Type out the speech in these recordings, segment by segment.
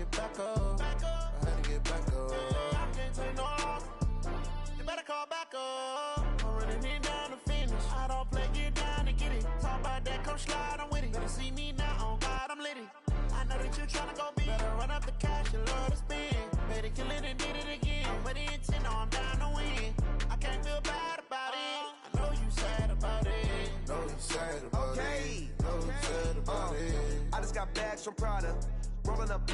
get back up. I had to get back up. I can't take no loss. You better call back up. I'm running it down to finish. I don't play, get down and get it. Talk about that, come slide, I'm with it. Better see me now, on God, I'm litty. I know that you tryna go big. Better run up the cash, you love to spend. Better kill it and did it again. But the intent, no, I'm down to win. I can't feel bad about it. I know you sad about it. Know you sad about it. Know you sad about it. I just got bags from Prada. Rolling up.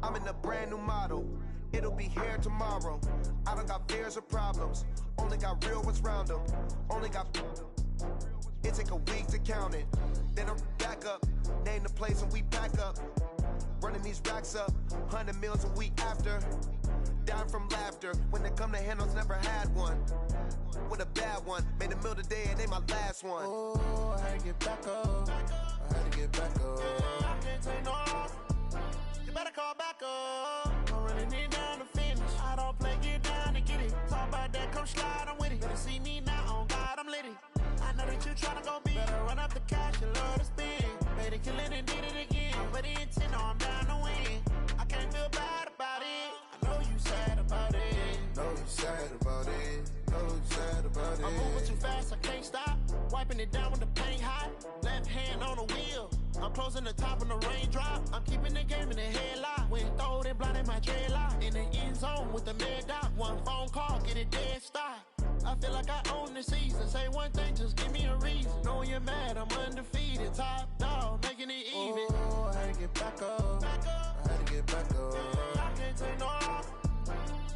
I'm in a brand new model. It'll be here tomorrow. I don't got fears or problems. Only got real ones round them. Only got. It take a week to count it. Then I'm back up. Name the place and we back up. Running these racks up. 100 meals a week after. Down from laughter. When they come to handles, never had one. With a bad one. Made a meal today and they my last one. Oh, I had to get back up. I had to get back up. I can't take no loss. You better call back up. I'm running it down to finish. I don't play, get down and get it. Talk about that, come slide, I'm with it. Better see me now, on God, I'm litty. I know that you tryna go big. Better run up the cash, you love to spend. Better kill it and did it again. But the intent, no, I'm down to win. I can't feel bad about it. I know you sad about it. Know you sad about it. Know you sad about it. I'm moving too fast, I can't stop. Wiping it down with the paint hot. Left hand on the wheel. I'm closing the top when the raindrop. I'm keeping the game in the headlock. When throwed and blinded my dreadlock. In the end zone with the mad dot. One phone call, get it dead stop. I feel like I own the season. Say one thing, just give me a reason. Knowing you're mad, I'm undefeated. Top dog, making it even. Oh, I had to get back up. I had to get back up. I can't take no loss.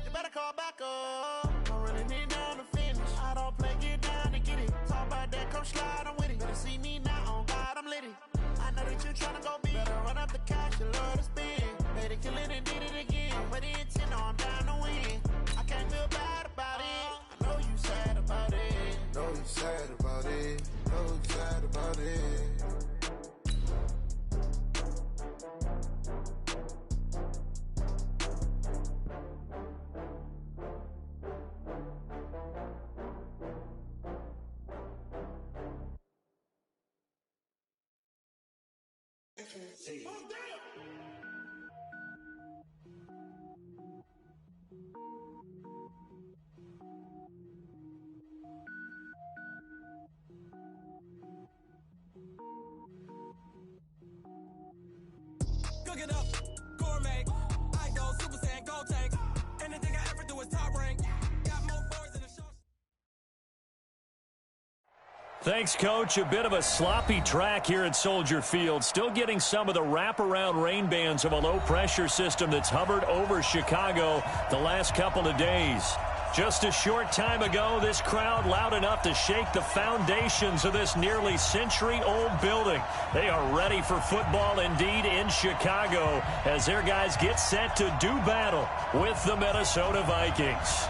You better call back up. I'm running it down to finish. I don't play, get down and get it. Talk about that, come slide, I'm with it. Better see me now, on God, I'm litty. I know that you tryna go big. Better run up the cash, you love to spend. Better kill it and did it again. But the intent, no, I'm down to win. I can't feel bad about it. I know you sad about it. Know you sad about it. Know you sad about it. Cook it up, gourmet. I go Super Saiyan, go tank. Anything I ever do is top rank. Got more boards than a show. Thanks, Coach. A bit of a sloppy track here at Soldier Field. Still getting some of the wraparound rain bands of a low-pressure system that's hovered over Chicago the last couple of days. Just a short time ago, this crowd loud enough to shake the foundations of this nearly century-old building. They are ready for football indeed in Chicago as their guys get set to do battle with the Minnesota Vikings.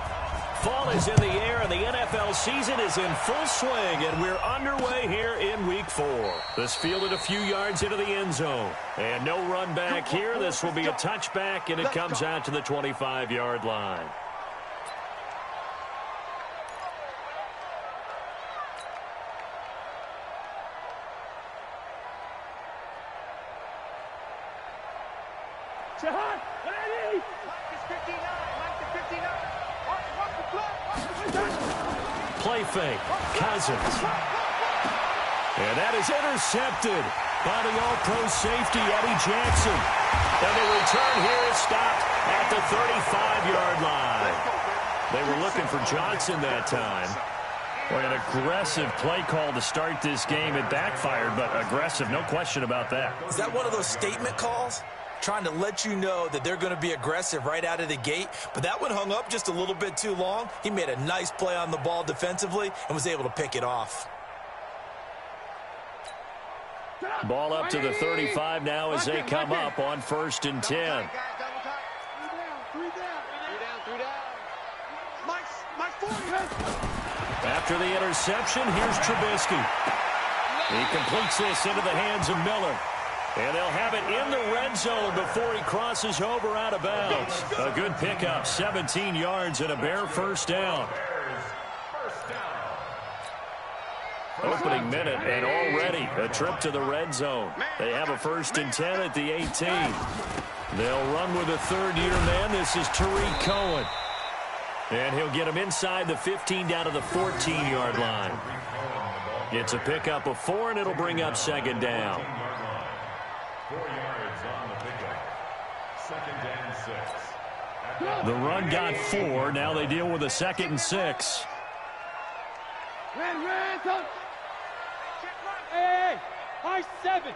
Fall is in the air, and the NFL season is in full swing, and we're underway here in Week 4. This fielded a few yards into the end zone. And no run back here. This will be a touchback, and it comes out to the 25-yard line. Shahan, ready? Mike is 59. Mike is 59. Watch the play. Play fake. Cousins. And that is intercepted by the all-pro safety, Eddie Jackson. And the return here is stopped at the 35-yard line. They were looking for Johnson that time. Boy, an aggressive play call to start this game. It backfired, but aggressive, no question about that. Is that one of those statement calls? Trying to let you know that they're going to be aggressive right out of the gate, but that one hung up just a little bit too long. He made a nice play on the ball defensively and was able to pick it off. Ball up to the 35 now as they come up on 1st and 10. After the interception, here's Trubisky. He completes this into the hands of Miller. And they'll have it in the red zone before he crosses over out of bounds. A good pickup, 17 yards and a Bear first down. Opening minute and already a trip to the red zone. They have a 1st and 10 at the 18. They'll run with a third-year man. This is Tariq Cohen. And he'll get him inside the 15 down to the 14-yard line. It's a pickup of 4, and it'll bring up second down. 4 yards on the pickup. Second and 6. The run got 4. Now they deal with a 2nd and 6. Hey, high 7.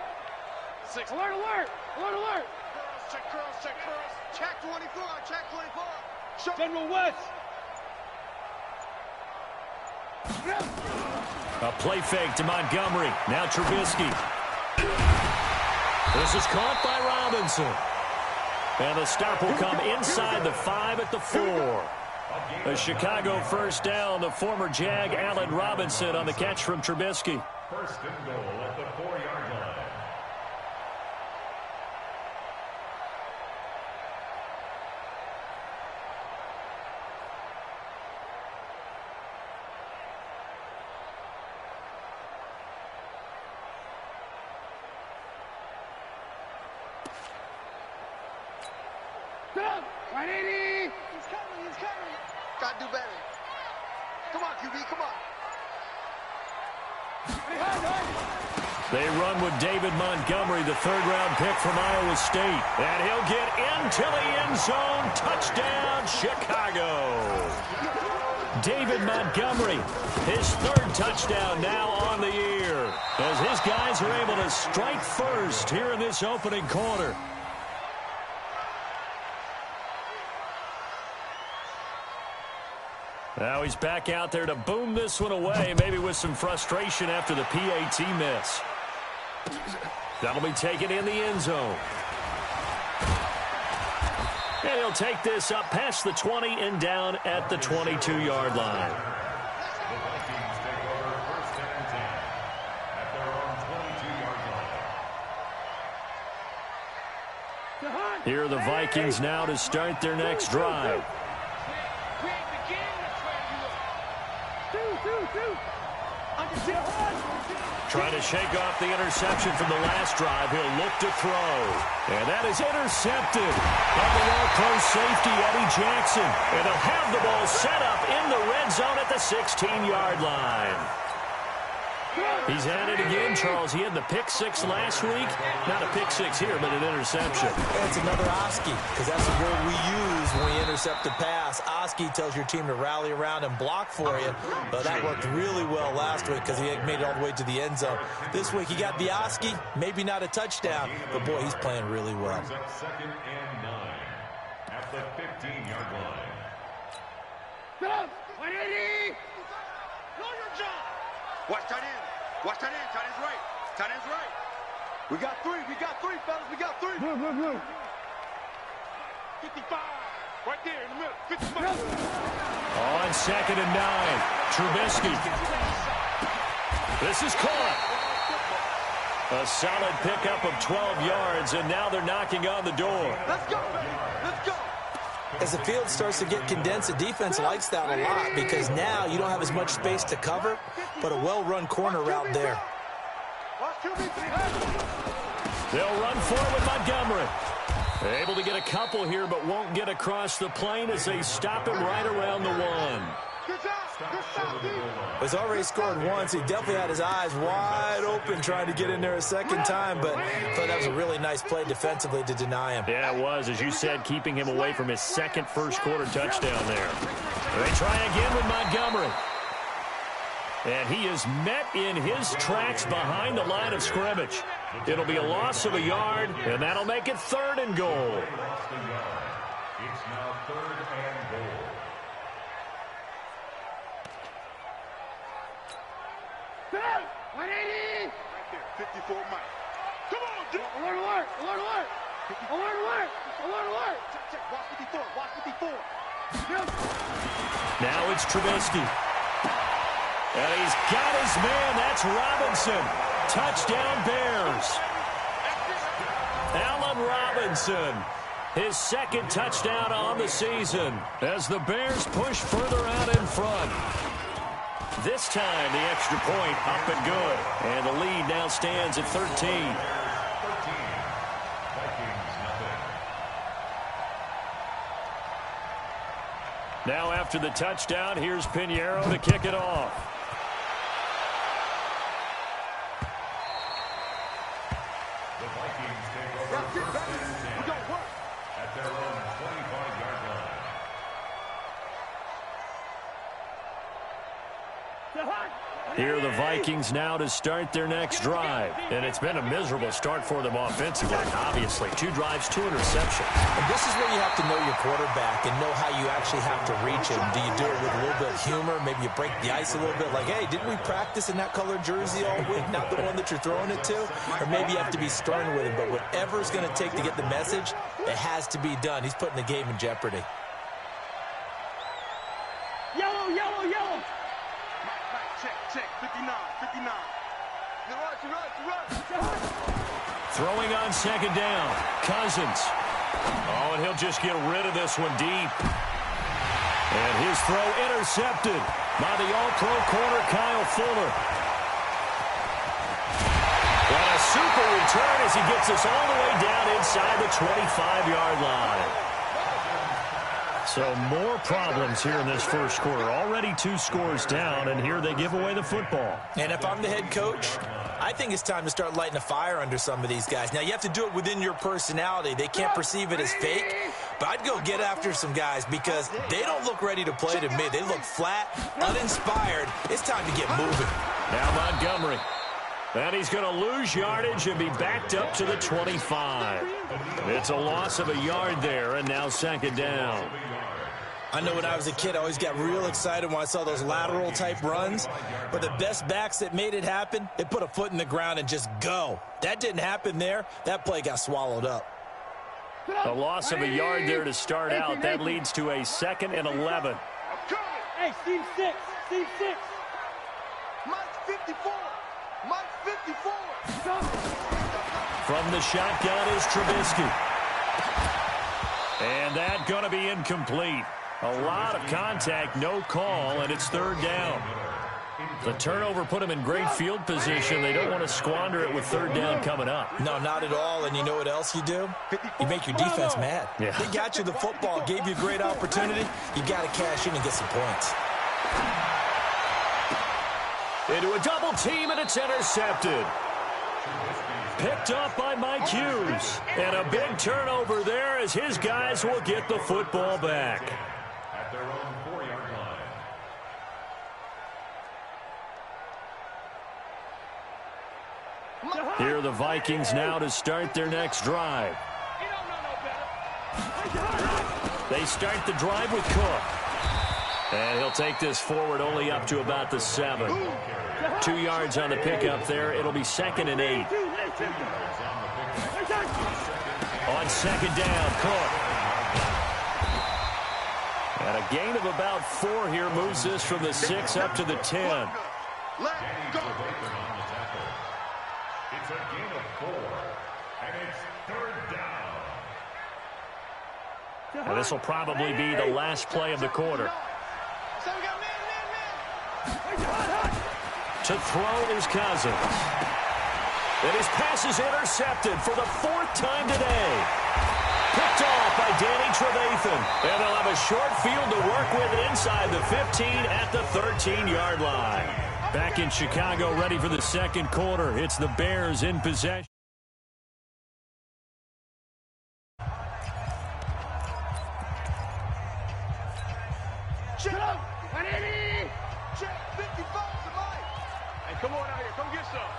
6. Alert, alert, alert, alert. Check curls, check curls. Check 24, check 24. General West. A play fake to Montgomery. Now Trubisky. This is caught by Robinson. And the stop will come inside the 5 at the 4. A Chicago first down. The former Jag, Allen Robinson, on the catch from Trubisky. First and goal at the 4-yard line. He's coming. Gotta do better. Come on, QB, come on. They run with David Montgomery, the third-round pick from Iowa State. And he'll get into the end zone. Touchdown, Chicago. David Montgomery, his third touchdown now on the year, as his guys are able to strike first here in this opening quarter. Now he's back out there to boom this one away, maybe with some frustration after the PAT miss. That'll be taken in the end zone. And he'll take this up past the 20 and down at the 22-yard line. The Vikings take over first and 10 at their own 22-yard line. Here are the Vikings now to start their next drive. Trying to shake off the interception from the last drive. He'll look to throw. And that is intercepted by the all-pro safety, Eddie Jackson. And they'll have the ball set up in the red zone at the 16-yard line. He's at it again, Charles. He had the pick 6 last week. Not a pick 6 here, but an interception. It's another Oski, because that's the word we use when we intercept a pass. Oski tells your team to rally around and block for you, but that worked really well last week because he had made it all the way to the end zone. This week he got the Oski, maybe not a touchdown, but boy, he's playing really well. Second and 9 at the 15-yard line. Go! 180! Know your job! Watch tight end. Watch tight end. Tight end's right. Tight end's right. We got 3. We got 3, fellas. We got 3. Blue, blue, blue. 55. Right there in the middle. 55. On second and 9. Trubisky. This is caught. A solid pickup of 12 yards, and now they're knocking on the door. Let's go, baby. Let's go. As the field starts to get condensed, the defense likes that a lot because now you don't have as much space to cover, but a well-run corner route there. They'll run forward with Montgomery. Able to get a couple here, but won't get across the plane as they stop him right around the 1. He's already scored once. He definitely had his eyes wide open trying to get in there a second time, but I thought that was a really nice play defensively to deny him. Yeah, it was, as you said, keeping him away from his second first-quarter touchdown there. They try again with Montgomery. And he is met in his tracks behind the line of scrimmage. It'll be a loss of a yard, and that'll make it 3rd and goal. It's now 3rd and goal. Right there, 54 Mike. Come on, dude. Alert, alert, alert, alert. Alert, alert, alert, alert. Check, watch 54, watch 54. Now it's Trubisky. And he's got his man. That's Robinson. Touchdown, Bears. Allen Robinson. His second touchdown on the season as the Bears push further out in front. This time, the extra point up and good. And the lead now stands at 13. After the touchdown, here's Pinheiro to kick it off. The Vikings take over first and 10 at their own 25-yard line. Here are the Vikings now to start their next drive. And it's been a miserable start for them offensively, obviously. 2 drives, 2 interceptions. And this is where you have to know your quarterback and know how you actually have to reach him. Do you do it with a little bit of humor? Maybe you break the ice a little bit. Like, hey, didn't we practice in that colored jersey all week? Not the one that you're throwing it to? Or maybe you have to be stern with him. But whatever it's going to take to get the message, it has to be done. He's putting the game in jeopardy. Yellow, yellow, yellow. Check, 59. Throwing on second down. Cousins. Oh, and he'll just get rid of this one deep. And his throw intercepted by the all-pro corner, Kyle Fuller. And a super return as he gets us all the way down inside the 25-yard line. So more problems here in this first quarter. Already 2 scores down, and here they give away the football. And if I'm the head coach, I think it's time to start lighting a fire under some of these guys. Now, you have to do it within your personality. They can't perceive it as fake, but I'd go get after some guys because they don't look ready to play to me. They look flat, uninspired. It's time to get moving. Now Montgomery. And he's going to lose yardage and be backed up to the 25. It's a loss of a yard there, and now second down. I know when I was a kid, I always got real excited when I saw those lateral-type runs. But the best backs that made it happen, they put a foot in the ground and just go. That didn't happen there. That play got swallowed up. A loss of a yard there to start out. That leads to a 2nd and 11. Hey, Steve 6. Steve 6. Mike 54. Mike 54. From the shotgun is Trubisky. And that going to be incomplete. A lot of contact, no call, and it's third down. The turnover put them in great field position. They don't want to squander it with third down coming up. No, not at all. And you know what else you do? You make your defense mad. Yeah. They got you the football, gave you a great opportunity. You got to cash in and get some points. Into a double team, and it's intercepted. Picked up by Mike Hughes. And a big turnover there as his guys will get the football back. At their own 4-yard line. Here are the Vikings now to start their next drive. They start the drive with Cook. And he'll take this forward only up to about the 7. 2 yards on the pickup there. It'll be 2nd and 8. On second down, Cook. And a gain of about 4 here moves this from the 6 up to the 10. Let's go. It's a gain of 4, and it's third down. And this will probably be the last play of the quarter. To throw is Cousins. And his pass is intercepted for the 4th time today. Picked off by Danny Trevathan. And they'll have a short field to work with inside the 15 at the 13-yard line. Back in Chicago, ready for the second quarter. It's the Bears in possession. Check 55 to Mike. Hey, come on out here. Come get some.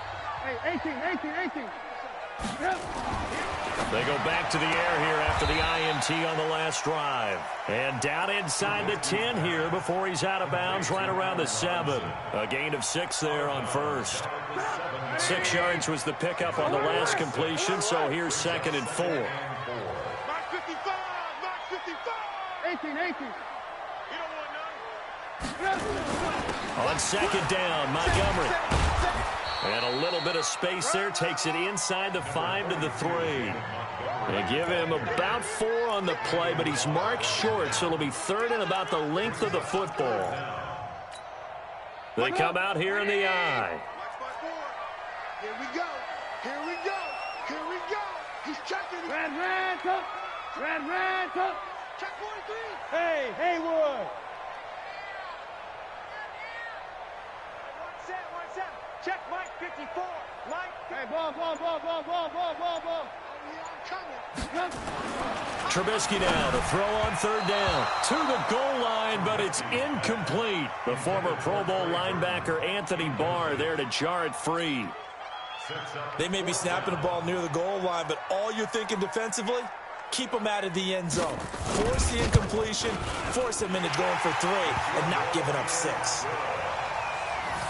Hey, 18. They go back to the air here after the INT on the last drive. And down inside the 10 here before he's out of bounds right around the 7. A gain of 6 there on first. 6 yards was the pickup on the last completion, so here's 2nd and 4. Mark 55. Mark 55. 18. You don't want none. On second down, Montgomery. And a little bit of space there. Takes it inside the 5 to the 3. They give him about 4 on the play, but he's marked short, so it'll be 3rd and about the length of the football. They come out here in the I. Here we go. He's checking. Red, come. Check 43. Hey, Haywood. Check Mike 54. Mike. Hey, ball. Trubisky now to throw on third down. To the goal line, but it's incomplete. The former Pro Bowl linebacker Anthony Barr there to jar it free. They may be snapping the ball near the goal line, but all you're thinking defensively, keep them out of the end zone. Force the incompletion, force them into going for 3, and not giving up 6.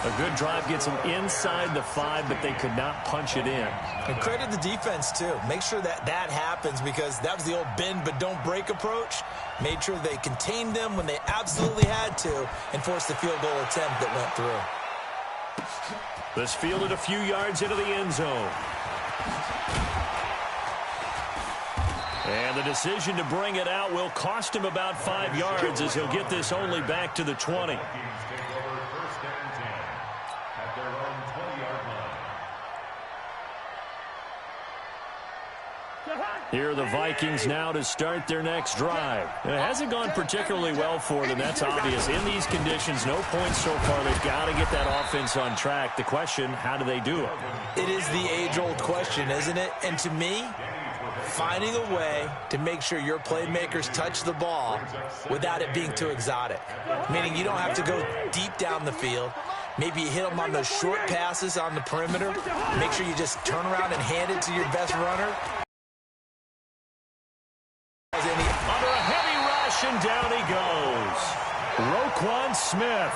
A good drive gets them inside the 5, but they could not punch it in. And credit the defense, too. Make sure that happens, because that was the old bend but don't break approach. Made sure they contained them when they absolutely had to and forced the field goal attempt that went through. This fielded a few yards into the end zone. And the decision to bring it out will cost him about 5 yards as he'll get this only back to the 20. Here are the Vikings now to start their next drive. It hasn't gone particularly well for them, that's obvious. In these conditions, no points so far. They've got to get that offense on track. The question, how do they do it? It is the age-old question, isn't it? And to me, finding a way to make sure your playmakers touch the ball without it being too exotic. Meaning you don't have to go deep down the field. Maybe you hit them on those short passes on the perimeter. Make sure you just turn around and hand it to your best runner. Under a heavy rush, and down he goes. Roquan Smith.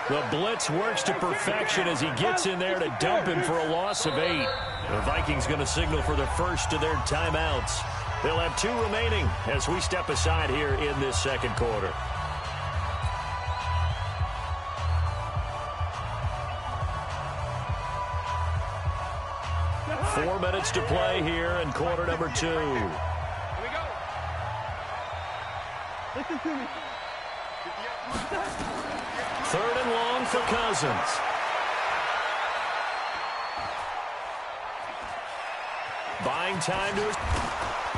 The blitz works to perfection as he gets in there to dump him for a loss of 8. The Vikings going to signal for the first of their timeouts. They'll have 2 remaining as we step aside here in this second quarter. Four minutes to play here in quarter number 2. Listen to me. 3rd and long for Cousins. Buying time to his...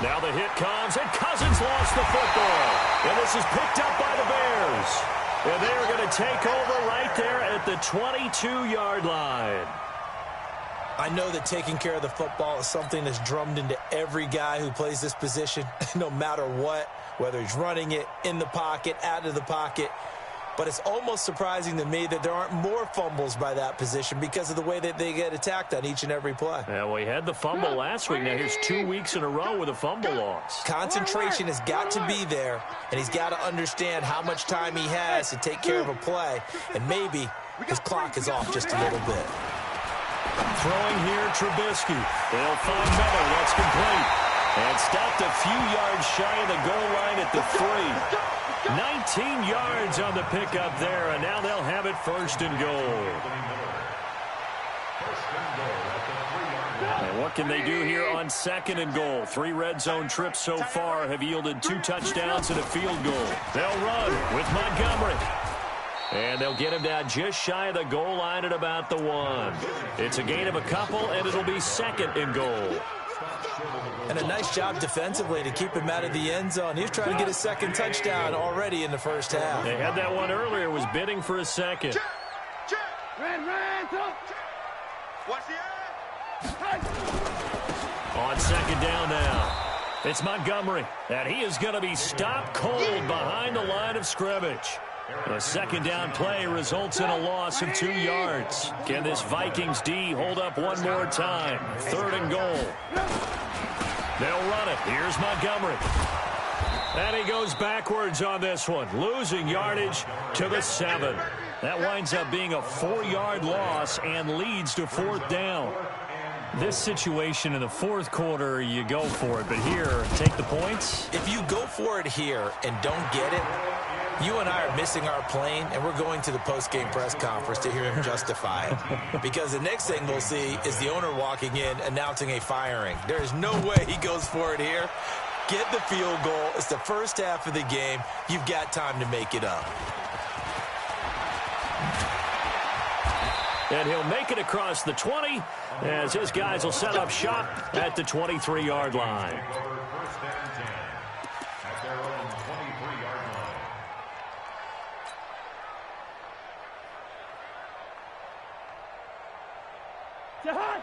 Now the hit comes, and Cousins lost the football. And this is picked up by the Bears. And they're going to take over right there at the 22-yard line. I know that taking care of the football is something that's drummed into every guy who plays this position, no matter what, whether he's running it, in the pocket, out of the pocket. But it's almost surprising to me that there aren't more fumbles by that position because of the way that they get attacked on each and every play. Yeah, well, he had the fumble last week. Now here's 2 weeks in a row with a fumble loss. Concentration has got to be there, and he's got to understand how much time he has to take care of a play, and maybe his clock is off just a little bit. Throwing here, Trubisky. They'll find Miller. That's complete. And stopped a few yards shy of the goal line at the 3. 19 yards on the pickup there, and now they'll have it 1st and goal. And what can they do here on 2nd and goal? 3 red zone trips so far have yielded 2 touchdowns and a field goal. They'll run with Montgomery. And they'll get him down just shy of the goal line at about the 1. It's a gain of a couple, and it'll be 2nd and goal. And a nice job defensively to keep him out of the end zone. He was trying to get his 2nd touchdown already in the first half. They had that one earlier, was bidding for a 2nd. On 2nd down now. It's Montgomery, and he is going to be stopped cold behind the line of scrimmage. The 2nd down play results in a loss of 2 yards. Can this Vikings D hold up one more time? 3rd and goal. They'll run it. Here's Montgomery. And he goes backwards on this one, losing yardage to the 7. That winds up being a 4-yard loss and leads to 4th down. This situation in the 4th quarter, you go for it. But here, take the points. If you go for it here and don't get it, you and I are missing our plane, and we're going to the post-game press conference to hear him justify it. Because the next thing we'll see is the owner walking in announcing a firing. There is no way he goes for it here. Get the field goal. It's the first half of the game. You've got time to make it up. And he'll make it across the 20 as his guys will set up shop at the 23-yard line.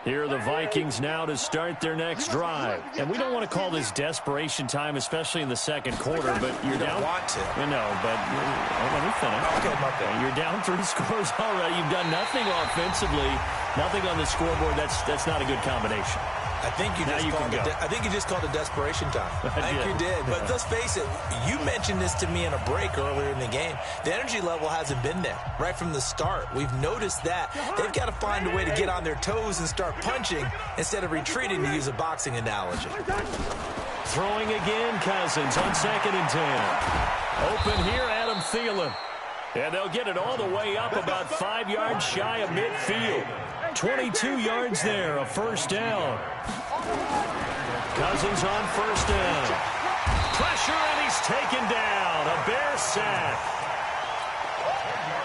Here are the Vikings now to start their next drive. And we don't want to call this desperation time, especially in the second quarter, but you're down. You don't want to. No, but let me finish. Okay, my bad. You're down 3 scores already. You've done nothing offensively, nothing on the scoreboard. That's not a good combination. I think you just called it desperation time. I think you did. But let's face it, you mentioned this to me in a break earlier in the game. The energy level hasn't been there right from the start. We've noticed that. They've got to find a way to get on their toes and start punching instead of retreating, to use a boxing analogy. Throwing again, Cousins on 2nd and 10. Open here, Adam Thielen. And they'll get it all the way up about 5 yards shy of midfield. 22 yards there, a first down. Cousins on first down. Pressure, and he's taken down. A Bear sack.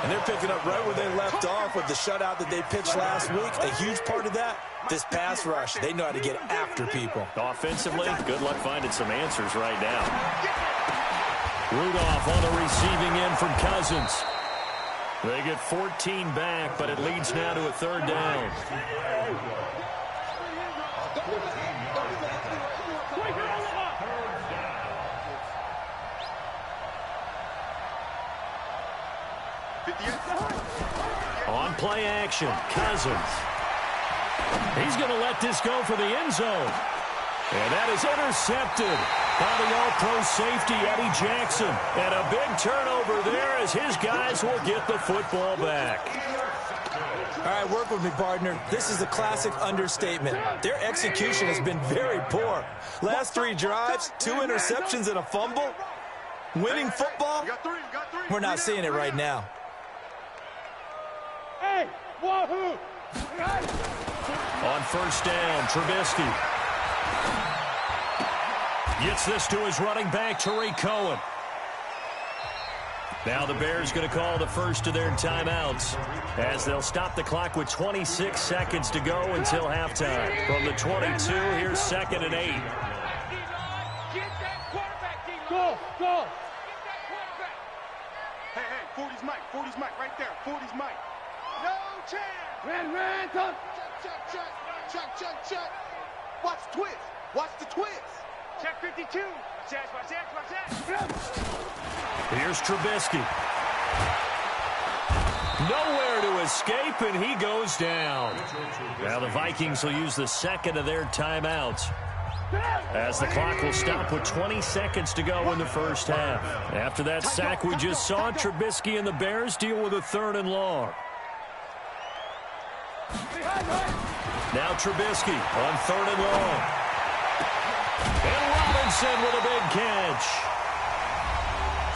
And they're picking up right where they left off with the shutout that they pitched last week. A huge part of that, this pass rush. They know how to get after people. Offensively, good luck finding some answers right now. Rudolph on the receiving end from Cousins. They get 14 back, but it leads now to a 3rd down. On play action, Cousins. He's going to let this go for the end zone. And that is intercepted by the all-pro safety, Eddie Jackson. And a big turnover there as his guys will get the football back. All right, work with me, partner. This is a classic understatement. Their execution has been very poor. Last 3 drives, 2 interceptions and a fumble. Winning football? We're not seeing it right now. Hey, wahoo! On first down, Trubisky gets this to his running back, Tariq Cohen. Now the Bears going to call the first of their timeouts as they'll stop the clock with 26 seconds to go until halftime. From the 22, here's 2nd and 8. Get that quarterback, D. Go, go. Hey, 40's Mike, right there. 40's Mike. No chance. Ran, touch. Check. Watch the twist. Watch the twist. Check 52. Watch that. Here's Trubisky. Nowhere to escape, and he goes down. Now the Vikings will use the 2nd of their timeouts as the clock will stop with 20 seconds to go in the first half. After that sack we just saw, Trubisky and the Bears deal with a 3rd and long. Now Trubisky on 3rd and long. And Robinson with a big catch.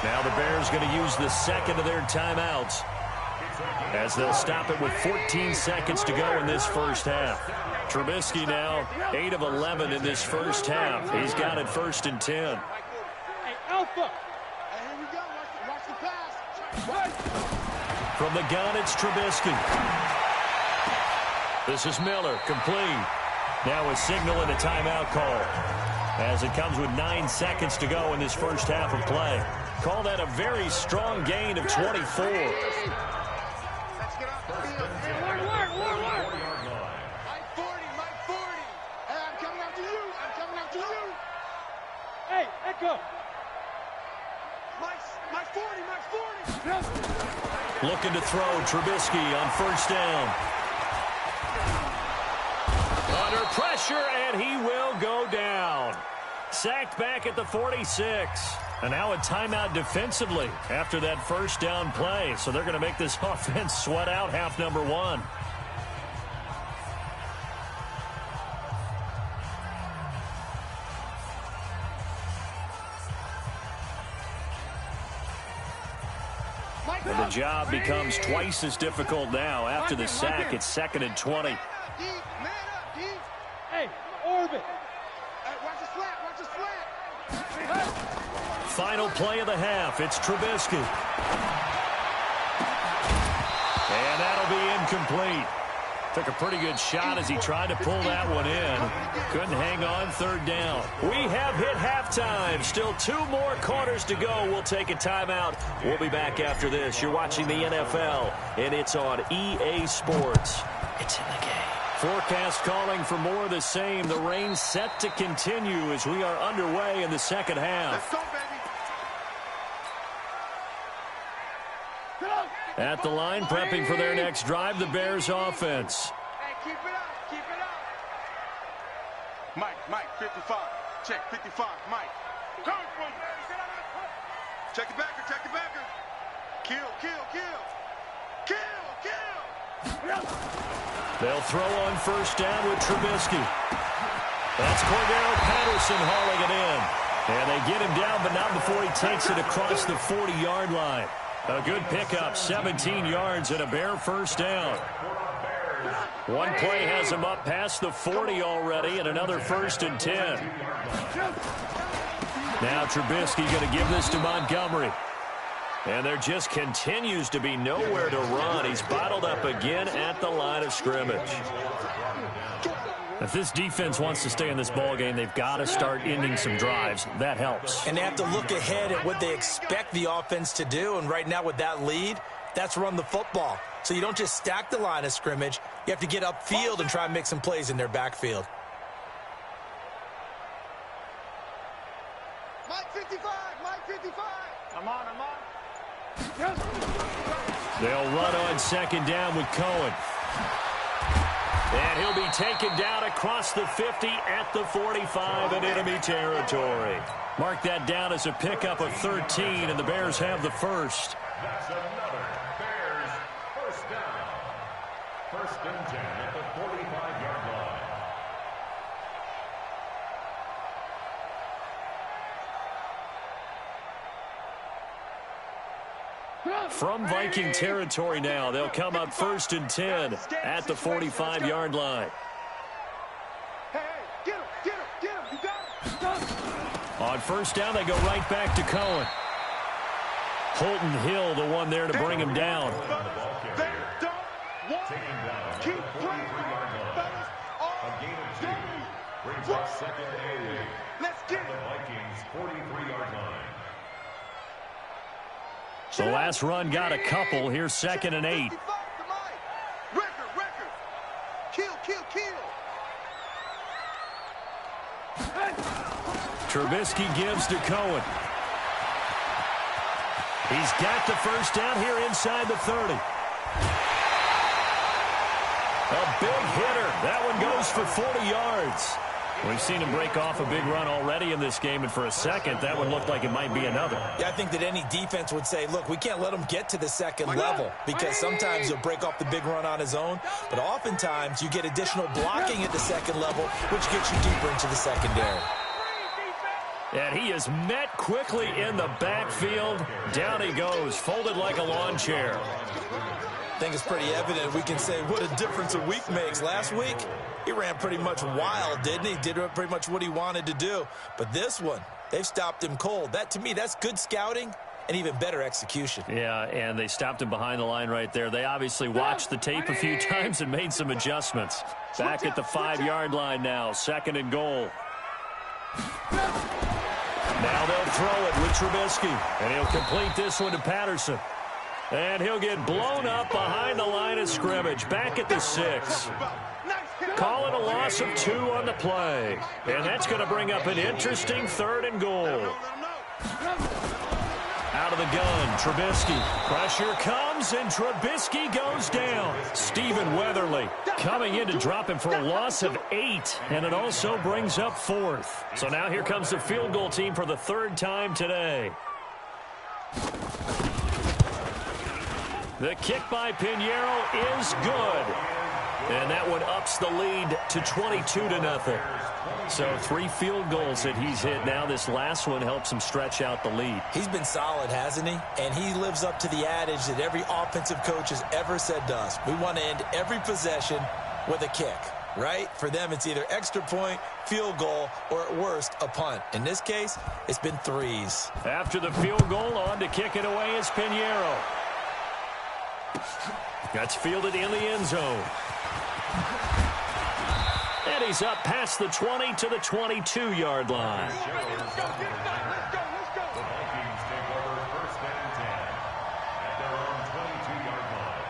Now the Bears going to use the 2nd of their timeouts as they'll stop it with 14 seconds to go in this first half. Trubisky now 8 of 11 in this first half. He's got it 1st and 10. Hey, Alpha. Hey, here we go. Watch the pass. From the gun, it's Trubisky. This is Miller, complete. Now a signal and a timeout call as it comes with 9 seconds to go in this first half of play. Call that a very strong gain of 24. Let's get off the field. Work. Mike 40. Hey, I'm coming after you. Hey, Echo. Mike 40. Looking to throw, Trubisky on first down. Under pressure, and he will go down. Sacked back at the 46. And now a timeout defensively after that first down play. So they're going to make this offense sweat out half number 1. And the job becomes twice as difficult now. After the sack, it's 2nd and 20. Man up, D. Hey, orbit. Hey, watch the slant. Final play of the half. It's Trubisky. And that'll be incomplete. Took a pretty good shot as he tried to pull that one in. Couldn't hang on 3rd down. We have hit halftime. Still 2 more quarters to go. We'll take a timeout. We'll be back after this. You're watching the NFL, and it's on EA Sports. It's in the game. Forecast calling for more of the same. The rain set to continue as we are underway in the second half. Let's go, baby. At the line, prepping for their next drive, the Bears offense. Hey, keep it up. Keep it up. Mike, 55. Check, 55, Mike. Check the backer, check the backer. Kill. They'll throw on first down with Trubisky. That's Cordero Patterson hauling it in. And they get him down, but not before he takes it across the 40-yard line. A good pickup, 17 yards and a Bear first down. One play has him up past the 40 already and another 1st and 10. Now Trubisky going to give this to Montgomery. And there just continues to be nowhere to run. He's bottled up again at the line of scrimmage. If this defense wants to stay in this ballgame, they've got to start ending some drives. That helps. And they have to look ahead at what they expect the offense to do. And right now with that lead, that's run the football. So you don't just stack the line of scrimmage. You have to get upfield and try and make some plays in their backfield. Mike 55. I'm on. They'll run on second down with Cohen. And he'll be taken down across the 50 at the 45 in enemy territory. Mark that down as a pickup of 13, and the Bears have the first. That's another Bears first down. 1st and 10 at the 45-yard line. From Viking territory now, they'll come up 1st and 10 at the 45-yard line. Hey, get him. You got him. On first down, they go right back to Cohen. Holton Hill, the one there to bring him down. They don't want to keep playing. Fellas, A gain of 2 brings up 2nd and 8. Let's get The it. Vikings 43-yard line. The last run got a couple. Here's 2nd and 8. Record. Kill. Trubisky gives to Cohen. He's got the first down here inside the 30. A big hitter. That one goes for 40 yards. We've seen him break off a big run already in this game, and for a second, that one looked like it might be another. Yeah, I think that any defense would say, look, we can't let him get to the second level because sometimes he'll break off the big run on his own, but oftentimes you get additional blocking at the second level, which gets you deeper into the secondary. And he is met quickly in the backfield. Down he goes, folded like a lawn chair. I think it's pretty evident. We can say what a difference a week makes. Last week, he ran pretty much wild, didn't he? Did pretty much what he wanted to do. But this one, they've stopped him cold. That, to me, that's good scouting and even better execution. Yeah, and they stopped him behind the line right there. They obviously watched the tape a few times and made some adjustments. Back at the 5-yard line now, 2nd and goal. Now they'll throw it with Trubisky, and he'll complete this one to Patterson. And he'll get blown up behind the line of scrimmage, back at the 6. Calling a loss of 2 on the play. And that's going to bring up an interesting 3rd and goal. Out of the gun, Trubisky. Pressure comes, and Trubisky goes down. Stephen Weatherly coming in to drop him for a loss of 8, and it also brings up 4th. So now here comes the field goal team for the 3rd time today. The kick by Pinheiro is good. And that one ups the lead to 22-0. So 3 field goals that he's hit now. This last one helps him stretch out the lead. He's been solid, hasn't he? And he lives up to the adage that every offensive coach has ever said to us. We want to end every possession with a kick, right? For them, it's either extra point, field goal, or at worst, a punt. In this case, it's been 3s. After the field goal, on to kick it away is Pinheiro. That's fielded in the end zone. And he's up past the 20 to the 22-yard line. The Vikings take over 1st and 10 at their own 22-yard line.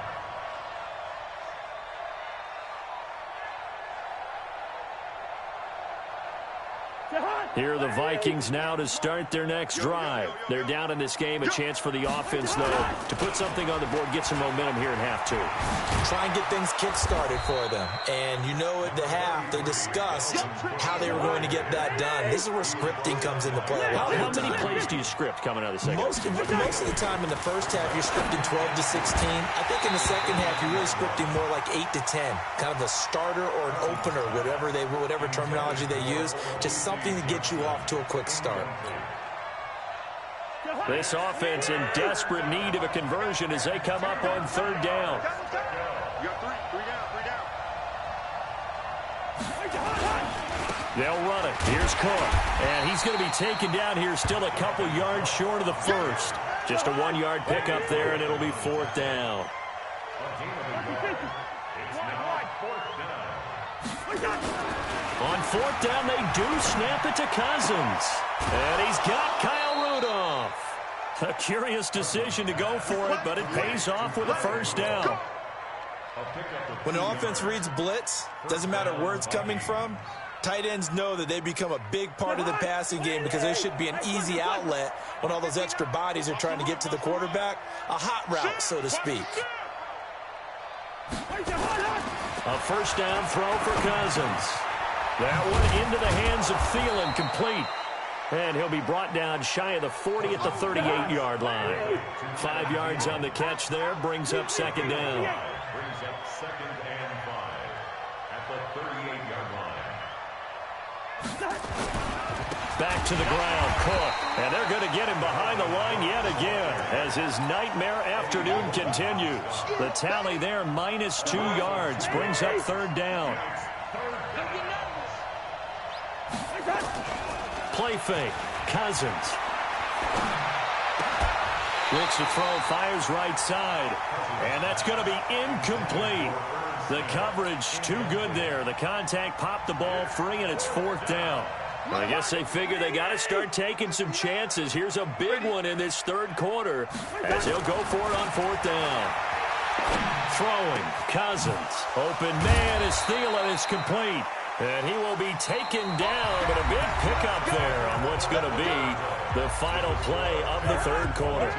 Here are the Vikings now to start their next drive. They're down in this game. A chance for the offense, though, to put something on the board, get some momentum here in half two. Try and get things kick-started for them. And you know at the half, they discussed how they were going to get that done. This is where scripting comes into play a lot How of the many time. plays do you script coming out of the second? Most of the time in the first half, you're scripting 12 to 16. I think in the second half, you're really scripting more like 8 to 10. Kind of a starter or an opener, whatever terminology they use. Just something to get you off to a quick start. This offense in desperate need of a conversion as they come up on third down. You got three down. They'll run it. Here's Cook. And he's going to be taken down here still a couple yards short of the first. Just a 1-yard pickup there, and it'll be fourth down. On fourth down, they do snap it to Cousins. And he's got Kyle Rudolph. A curious decision to go for it, but it pays off with a first down. When an offense reads blitz, doesn't matter where it's coming from, tight ends know that they become a big part of the passing game because there should be an easy outlet when all those extra bodies are trying to get to the quarterback. A hot route, so to speak. A first down throw for Cousins. That one into the hands of Thielen, complete. And he'll be brought down shy of the 40 at the 38-yard line. 5 yards on the catch there, brings up second down. Brings up 2nd and 5 at the 38-yard line. Back to the ground, Cook. And they're going to get him behind the line yet again as his nightmare afternoon continues. The tally there, minus 2 yards, brings up third down. Play fake. Cousins. Looks to throw, fires right side. And that's going to be incomplete. The coverage too good there. The contact popped the ball free, and it's fourth down. I guess they figure they got to start taking some chances. Here's a big one in this third quarter as he'll go for it on fourth down. Throwing. Cousins. Open man is Thielen. It's complete. And he will be taken down, but a big pickup there on what's going to be the final play of the third quarter.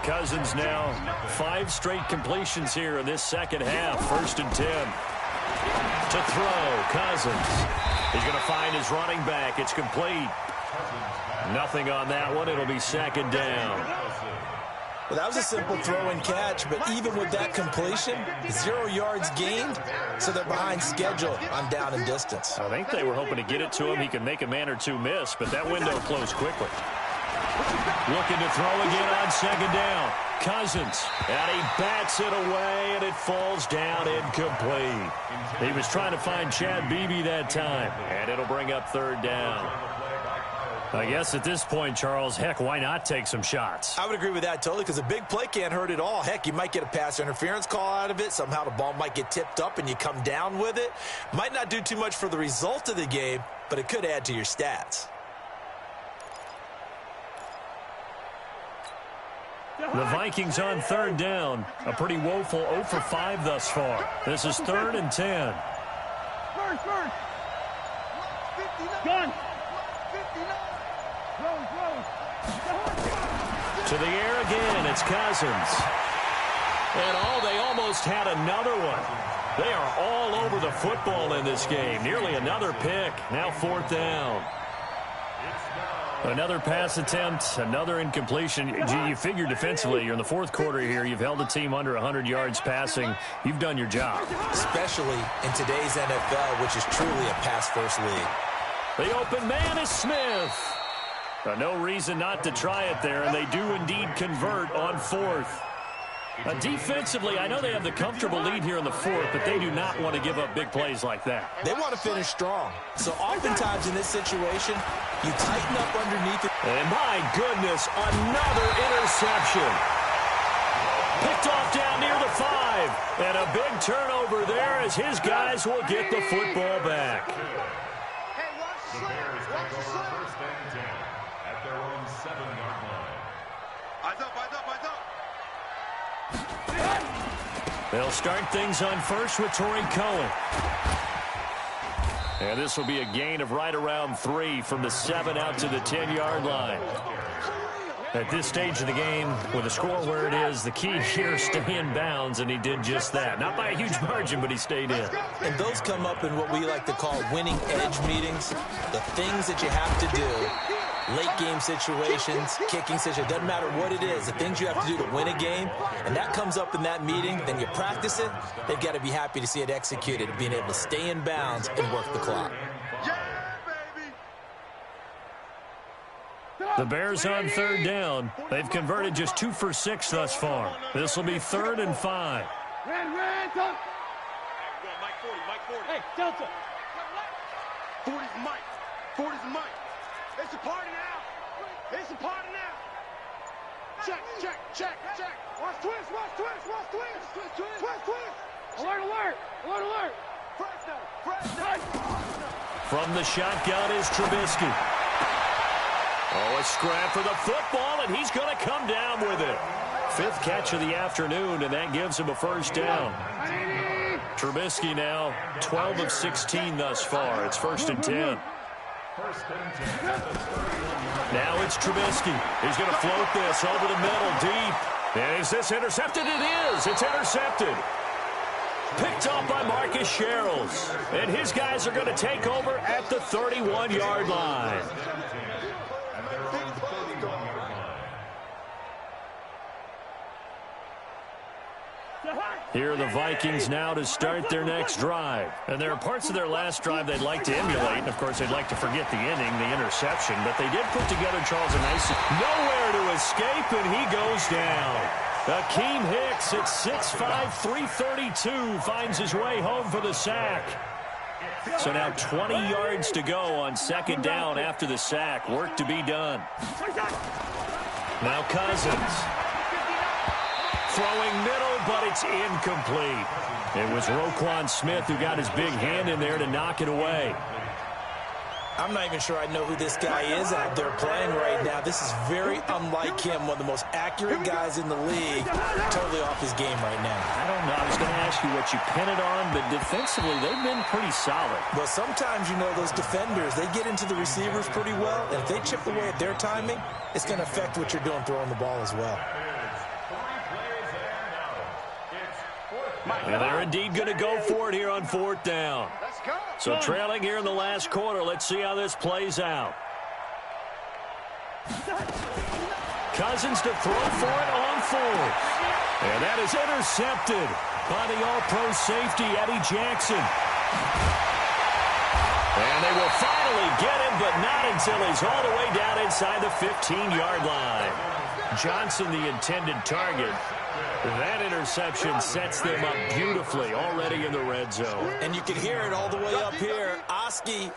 Cousins now 5 straight completions here in this second half. 1st and 10. To throw, Cousins. He's going to find his running back. It's complete. Nothing on that one. It'll be second down. Well, that was a simple throw and catch, but even with that completion, 0 yards gained, so they're behind schedule on down and distance. I think they were hoping to get it to him. He could make a man or two miss, but that window closed quickly. Looking to throw again on second down. Cousins, and he bats it away, and it falls down incomplete. He was trying to find Chad Beebe that time, and it'll bring up third down. I guess at this point, Charles, heck, why not take some shots? I would agree with that totally because a big play can't hurt at all. Heck, you might get a pass interference call out of it. Somehow the ball might get tipped up and you come down with it. Might not do too much for the result of the game, but it could add to your stats. The Vikings on third down. A pretty woeful 0 for 5 thus far. This is 3rd and 10. Gun. To the air again, it's Cousins. And they almost had another one. They are all over the football in this game. Nearly another pick. Now 4th down. Another pass attempt, another incompletion. You figure defensively, you're in the 4th quarter here. You've held the team under 100 yards passing. You've done your job. Especially in today's NFL, which is truly a pass-first league. The open man is Smith. No reason not to try it there, and they do indeed convert on 4th. Defensively, I know they have the comfortable lead here in the 4th, but they do not want to give up big plays like that. They want to finish strong. So oftentimes in this situation, you tighten up underneath it. And my goodness, another interception. Picked off down near the 5. And a big turnover there as his guys will get the football back. The Bears take over 1st and 10 at their own 7-yard line. Eyes up, eyes up, eyes up. They'll start things on first with Torrey Cohen. And this will be a gain of right around 3 from the 7 out to the 10-yard line. At this stage of the game, with the score where it is, the key here is stay in bounds, and he did just that. Not by a huge margin, but he stayed in. And those come up in what we like to call winning edge meetings. The things that you have to do, late game situations, kicking situations, doesn't matter what it is, the things you have to do to win a game, and that comes up in that meeting, then you practice it, they've got to be happy to see it executed, being able to stay in bounds and work the clock. The Bears on 3rd down. They've converted just 2 for 6 thus far. This will be 3rd and 5. Hey, Delta. 40's Mike. 40's Mike. It's a party now. It's a party now. Check, check, check, check. Watch twist, watch twist, watch twist. Twist, twist. Alert, alert. Alert, alert. First down, first down. From the shotgun is Trubisky. Oh, a scrap for the football, and he's going to come down with it. 5th catch of the afternoon, and that gives him a first down. Trubisky now 12 of 16 thus far. It's 1st and 10. Now it's Trubisky. He's going to float this over the middle deep. And is this intercepted? It is. It's intercepted. Picked off by Marcus Sherrills. And his guys are going to take over at the 31-yard line. Here are the Vikings now to start their next drive. And there are parts of their last drive they'd like to emulate. And, of course, they'd like to forget the inning, the interception. But they did put together Charles a nice nowhere to escape, and he goes down. Akeem Hicks at 6'5", 332 finds his way home for the sack. So now 20 yards to go on 2nd down after the sack. Work to be done. Now Cousins. Throwing middle, but it's incomplete. It was Roquan Smith who got his big hand in there to knock it away. I'm not even sure I know who this guy is out there playing right now. This is very unlike him, one of the most accurate guys in the league. Totally off his game right now. I don't know. I was going to ask you what you pin it on, but defensively, they've been pretty solid. Well, sometimes, you know, those defenders, they get into the receivers pretty well, and if they chip away at their timing, it's going to affect what you're doing throwing the ball as well. And they're indeed going to go for it here on 4th down. So trailing here in the last quarter. Let's see how this plays out. Cousins to throw for it on 4th. And that is intercepted by the all-pro safety, Eddie Jackson. And they will finally get him, but not until he's all the way down inside the 15-yard line. Johnson, the intended target. That interception sets them up beautifully already in the red zone. And you can hear it all the way up here. Oski,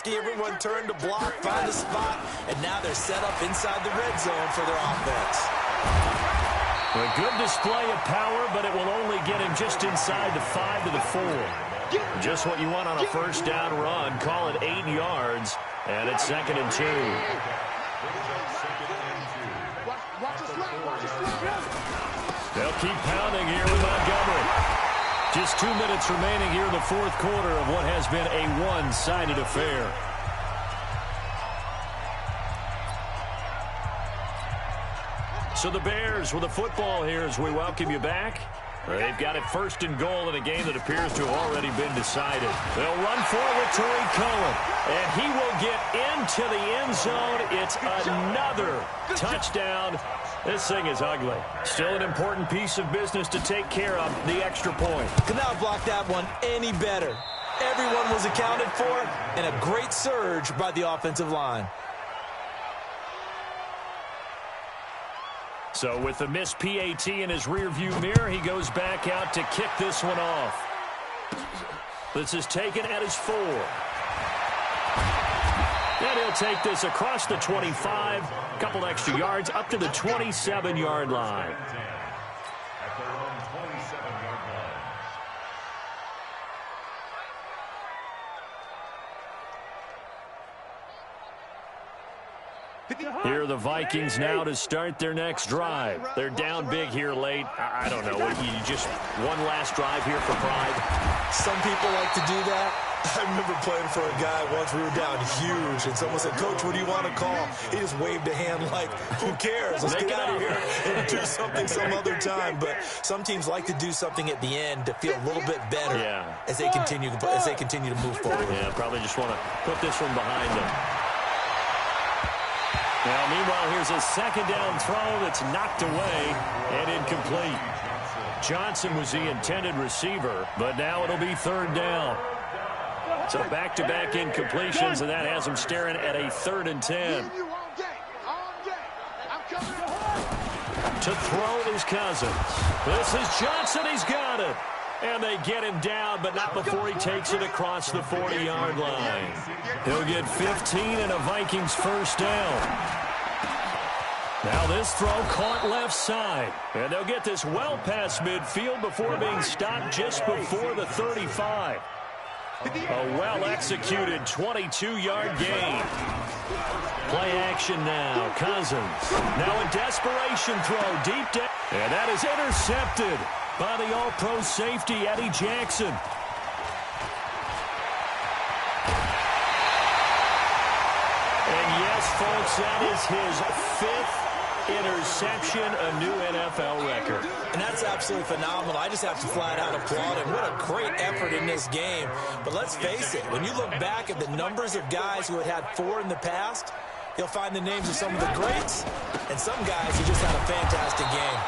everyone turned to block, find a spot, and now they're set up inside the red zone for their offense. A good display of power, but it will only get him just inside the 5 to the 4. Just what you want on a first down run. Call it 8 yards, and it's 2nd and 2. They'll keep pounding here with Montgomery. Just 2 minutes remaining here in the 4th quarter of what has been a one-sided affair. So the Bears with the football here as we welcome you back. They've got it 1st and goal in a game that appears to have already been decided. They'll run forward to Tariq Cohen, and he will get into the end zone. It's another touchdown. This thing is ugly. Still an important piece of business to take care of, the extra point. Could not have blocked that one any better. Everyone was accounted for, and a great surge by the offensive line. So with the missed PAT in his rearview mirror, he goes back out to kick this one off. This is taken at his 4. And he'll take this across the 25, a couple extra yards, up to the 27-yard line. Here are the Vikings now to start their next drive. They're down big here late. I don't know. You just one last drive here for pride. Some people like to do that. I remember playing for a guy once. We were down huge, and someone said, "Coach, what do you want to call?" He just waved a hand like, "Who cares? Let's get out of here and do something some other time." But some teams like to do something at the end to feel a little bit better as they continue to move forward. Yeah, probably just want to put this one behind them. Now, meanwhile, here's a second down throw that's knocked away and incomplete. Johnson was the intended receiver, but now it'll be third down. So back-to-back incompletions, and that has him staring at a 3rd and 10. To throw is Cousins. This is Johnson. He's got it. And they get him down, but not before he takes it across the 40-yard line. He'll get 15 and a Vikings first down. Now this throw caught left side. And they'll get this well past midfield before being stopped just before the 35. A well-executed 22-yard gain. Play action now. Cousins. Now a desperation throw deep down. And that is intercepted by the all-pro safety, Eddie Jackson. And yes, folks, that is his 5th interception, a new NFL record. And that's absolutely phenomenal. I just have to flat out applaud him. What a great effort in this game. But let's face it, when you look back at the numbers of guys who had 4 in the past, you'll find the names of some of the greats and some guys who just had a fantastic game.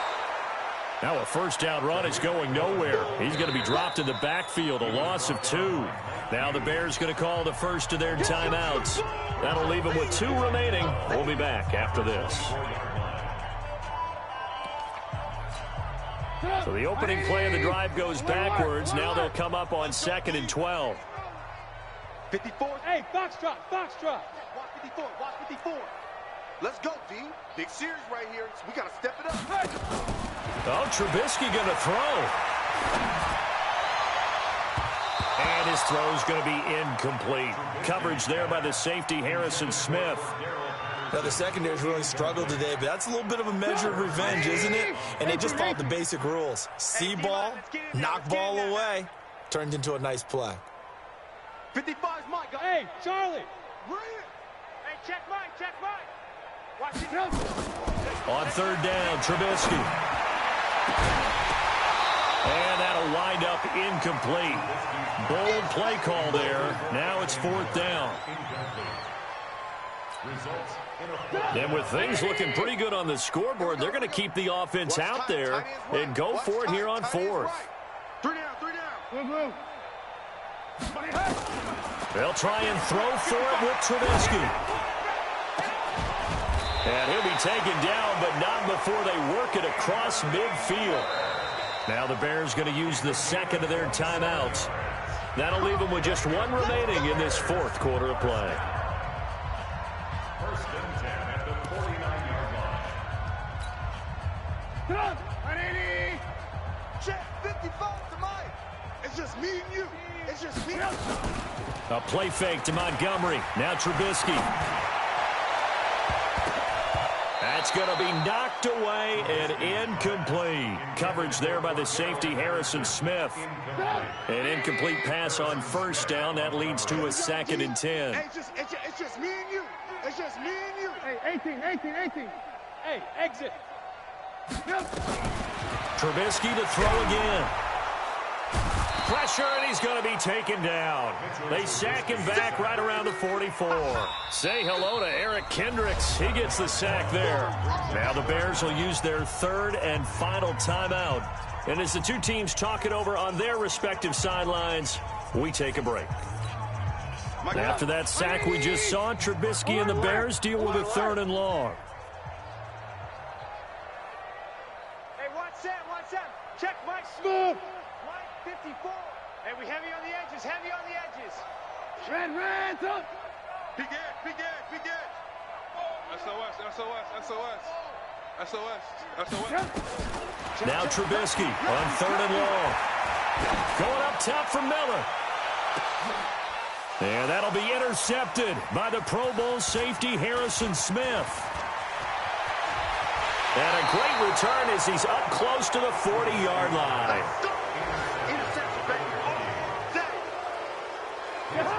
Now a first down run is going nowhere. He's going to be dropped in the backfield, a loss of 2. Now the Bears going to call the first of their timeouts. That'll leave them with 2 remaining. We'll be back after this. So the opening play of the drive goes backwards. Now they'll come up on 2nd and 12. 54. Hey, Foxtrot, Foxtrot. Watch 54, watch 54. Let's go, D. Big series right here. We got to step it up. Oh, Trubisky going to throw. And his throw's going to be incomplete. Coverage there by the safety, Harrison Smith. Now, the secondary's really struggled today, but that's a little bit of a measure of revenge, isn't it? And they just followed the basic rules. See ball, knock ball away. Turned into a nice play. 55's my guy. Hey, Charlie. Hey, check mine, check mine. Watch it. On 3rd down, Trubisky. And that'll wind up incomplete. Bold play call there. Now it's 4th down. And with things looking pretty good on the scoreboard, they're going to keep the offense out there and go for it here on 4th. 3 down. They'll try and throw for it with Trubisky. And he'll be taken down, but not before they work it across midfield. Now the Bears going to use the 2nd of their timeouts. That'll leave them with just 1 remaining in this 4th quarter of play. First and 10 at the 49-yard line. Check 55 to Mike. It's just me and you. It's just me. A play fake to Montgomery. Now Trubisky. That's going to be knocked away and incomplete. Coverage there by the safety, Harrison Smith. An incomplete pass on 1st down. That leads to a 2nd and 10. Hey, it's just me and you. It's just me and you. Hey, 18. Hey, exit. Trubisky to throw again. Pressure, and he's going to be taken down. They sack him back right around the 44. Say hello to Eric Kendricks. He gets the sack there. Now the Bears will use their 3rd and final timeout. And as the 2 teams talk it over on their respective sidelines, we take a break. After that sack we just saw, Trubisky and the Bears deal with a 3rd and long. Hey, 1-7. Check Mike Smooth. Mike 54. Hey, we heavy on the edges. Red, up. Big edge. SOS. Now Trubisky on 3rd and long. Going up top for Miller. And that'll be intercepted by the Pro Bowl safety, Harrison Smith. And a great return as he's up close to the 40-yard line.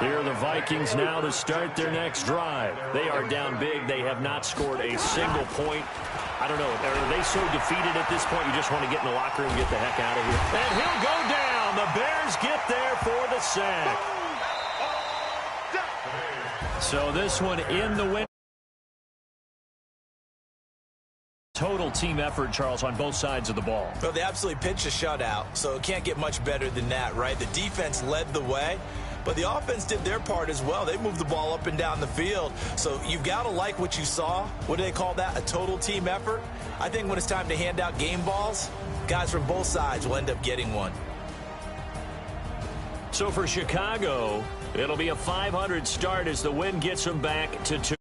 Here are the Vikings now to start their next drive. They are down big. They have not scored a single point. I don't know. Are they so defeated at this point you just want to get in the locker room and get the heck out of here? And he'll go down. The Bears get there for the sack. So this one in the win. Total team effort, Charles, on both sides of the ball. Well, they absolutely pitched a shutout, so it can't get much better than that, right? The defense led the way, but the offense did their part as well. They moved the ball up and down the field, so you've got to like what you saw. What do they call that? A total team effort? I think when it's time to hand out game balls, guys from both sides will end up getting one. So for Chicago, it'll be a .500 start as the win gets them back to 2.